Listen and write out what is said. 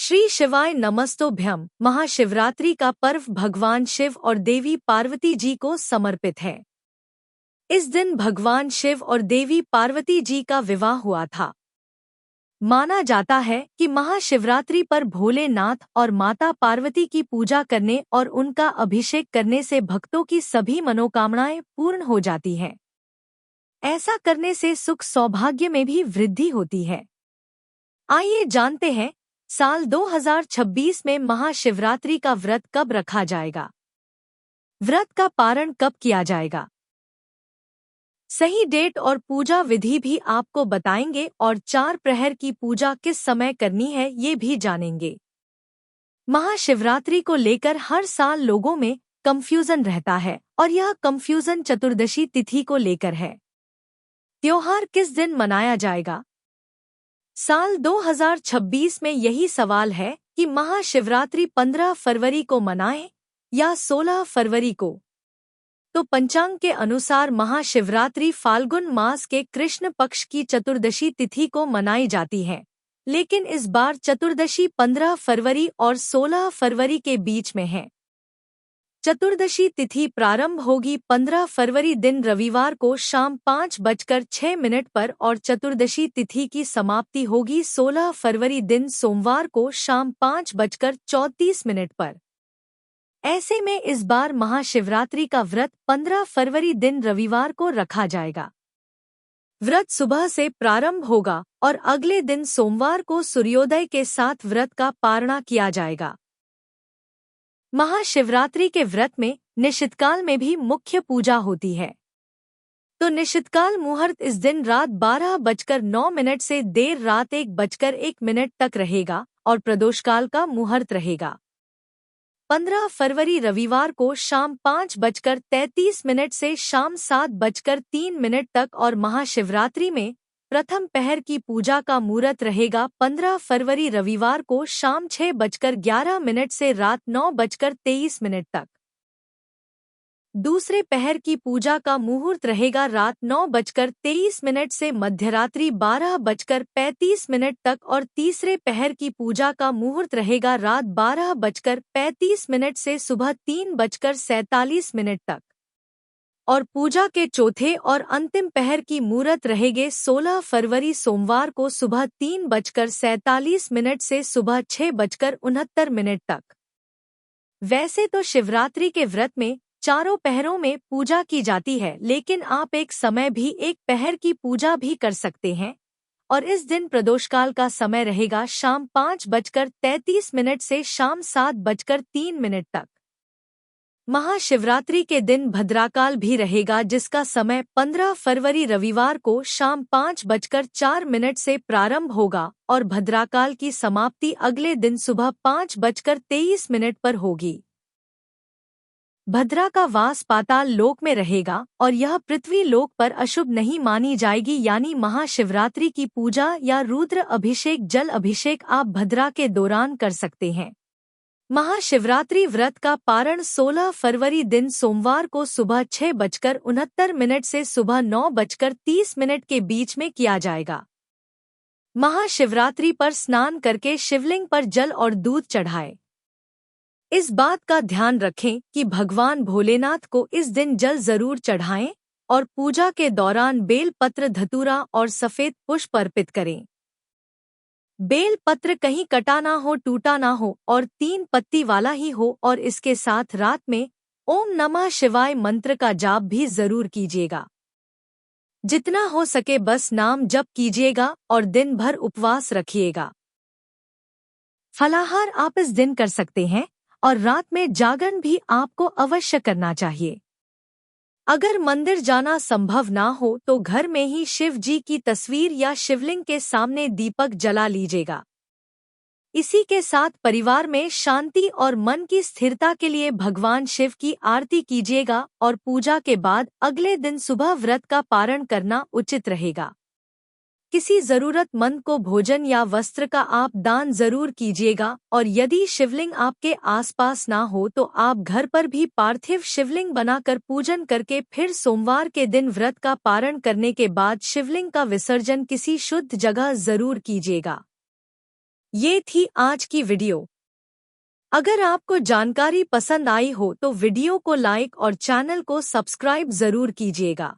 श्री शिवाय नमस्तोभ्यम। महाशिवरात्रि का पर्व भगवान शिव और देवी पार्वती जी को समर्पित है। इस दिन भगवान शिव और देवी पार्वती जी का विवाह हुआ था। माना जाता है कि महाशिवरात्रि पर भोलेनाथ और माता पार्वती की पूजा करने और उनका अभिषेक करने से भक्तों की सभी मनोकामनाएं पूर्ण हो जाती हैं। ऐसा करने से सुख सौभाग्य में भी वृद्धि होती है। आइए जानते हैं साल 2026 में महाशिवरात्रि का व्रत कब रखा जाएगा। व्रत का पारण कब किया जाएगा, सही डेट और पूजा विधि भी आपको बताएंगे और 4 प्रहर की पूजा किस समय करनी है ये भी जानेंगे। महाशिवरात्रि को लेकर हर साल लोगों में कंफ्यूजन रहता है और यह कंफ्यूजन चतुर्दशी तिथि को लेकर है। त्योहार किस दिन मनाया जाएगा। साल 2026 में यही सवाल है कि महाशिवरात्रि 15 फरवरी को मनाएं या 16 फरवरी को। तो पंचांग के अनुसार महाशिवरात्रि फाल्गुन मास के कृष्ण पक्ष की चतुर्दशी तिथि को मनाई जाती है, लेकिन इस बार चतुर्दशी 15 फरवरी और 16 फरवरी के बीच में है। चतुर्दशी तिथि प्रारंभ होगी 15 फरवरी दिन रविवार को शाम 5:06 पर और चतुर्दशी तिथि की समाप्ति होगी 16 फरवरी दिन सोमवार को शाम 5:34 पर। ऐसे में इस बार महाशिवरात्रि का व्रत 15 फरवरी दिन रविवार को रखा जाएगा। व्रत सुबह से प्रारंभ होगा और अगले दिन सोमवार को सूर्योदय के साथ व्रत का पारणा किया जाएगा। महाशिवरात्रि के व्रत में निशितकाल में भी मुख्य पूजा होती है। तो निशितकाल मुहूर्त इस दिन रात 12:09 से देर रात 1:01 तक रहेगा और प्रदोषकाल का मुहूर्त रहेगा। 15 फरवरी रविवार को शाम 5:33 से शाम 7:03 तक और महाशिवरात्रि में प्रथम पहर की पूजा का मुहूर्त रहेगा 15 फरवरी रविवार को शाम 6:11 से रात 9:23 तक। दूसरे पहर की पूजा का मुहूर्त रहेगा रात 9:23 से मध्यरात्रि 12:35 तक और तीसरे पहर की पूजा का मुहूर्त रहेगा रात 12:35 से सुबह 3:47 तक। और पूजा के चौथे और अंतिम पहर की मुहूर्त रहेंगे 16 फरवरी सोमवार को सुबह 3:47 से सुबह 6:69 तक। वैसे तो शिवरात्रि के व्रत में चारों पहरों में पूजा की जाती है, लेकिन आप एक समय भी एक पहर की पूजा भी कर सकते हैं और इस दिन प्रदोषकाल का समय रहेगा शाम 5:33 से शाम 7:03 तक। महाशिवरात्रि के दिन भद्राकाल भी रहेगा, जिसका समय 15 फरवरी रविवार को शाम 5:04 से प्रारंभ होगा और भद्राकाल की समाप्ति अगले दिन सुबह 5:23 पर होगी। भद्रा का वास पाताल लोक में रहेगा और यह पृथ्वी लोक पर अशुभ नहीं मानी जाएगी, यानी महाशिवरात्रि की पूजा या रुद्र अभिषेक जल अभिषेक आप भद्रा के दौरान कर सकते हैं। महाशिवरात्रि व्रत का पारण 16 फरवरी दिन सोमवार को सुबह 6:69 से सुबह 9:30 के बीच में किया जाएगा। महाशिवरात्रि पर स्नान करके शिवलिंग पर जल और दूध चढ़ाएं। इस बात का ध्यान रखें कि भगवान भोलेनाथ को इस दिन जल जरूर चढ़ाएं और पूजा के दौरान बेल पत्र धतूरा और सफेद पुष्प अर्पित करें। बेल पत्र कहीं कटा ना हो, टूटा ना हो और 3 पत्ती वाला ही हो और इसके साथ रात में ओम नमः शिवाय मंत्र का जाप भी जरूर कीजिएगा। जितना हो सके बस नाम जप कीजिएगा और दिन भर उपवास रखिएगा। फलाहार आप इस दिन कर सकते हैं और रात में जागरण भी आपको अवश्य करना चाहिए। अगर मंदिर जाना संभव ना हो तो घर में ही शिव जी की तस्वीर या शिवलिंग के सामने दीपक जला लीजिएगा। इसी के साथ परिवार में शांति और मन की स्थिरता के लिए भगवान शिव की आरती कीजिएगा और पूजा के बाद अगले दिन सुबह व्रत का पारण करना उचित रहेगा। किसी जरूरतमंद को भोजन या वस्त्र का आप दान जरूर कीजिएगा और यदि शिवलिंग आपके आसपास ना हो तो आप घर पर भी पार्थिव शिवलिंग बनाकर पूजन करके फिर सोमवार के दिन व्रत का पारण करने के बाद शिवलिंग का विसर्जन किसी शुद्ध जगह जरूर कीजिएगा। ये थी आज की वीडियो। अगर आपको जानकारी पसंद आई हो तो वीडियो को लाइक और चैनल को सब्सक्राइब जरूर कीजिएगा।